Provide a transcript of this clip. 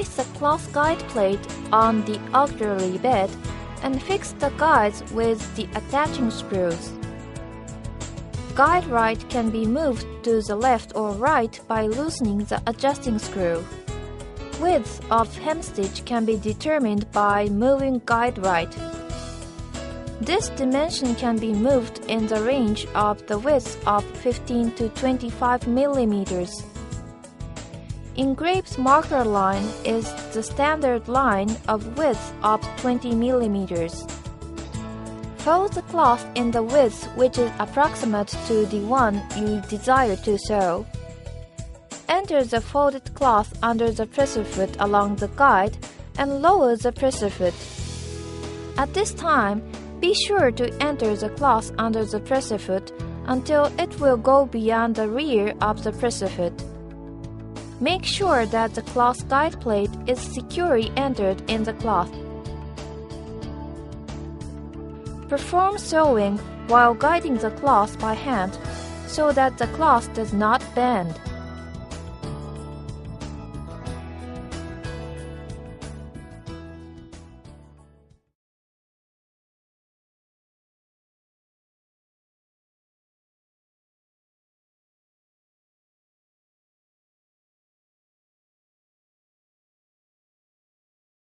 Place the cloth guide plate on the auxiliary bed and fix the guides with the attaching screws. Guide right can be moved to the left or right by loosening the adjusting screw. Width of hemstitch can be determined by moving guide right. This dimension can be moved in the range of the width of 15 to 25 millimeters. Engraved marker line is the standard line of width of 20 millimeters. Fold the cloth in the width which is approximate to the one you desire to sew. Enter the folded cloth under the presser foot along the guide and lower the presser foot. At this time, be sure to enter the cloth under the presser foot until it will go beyond the rear of the presser foot. Make sure that the cloth guide plate is securely entered in the cloth. Perform sewing while guiding the cloth by hand so that the cloth does not bend.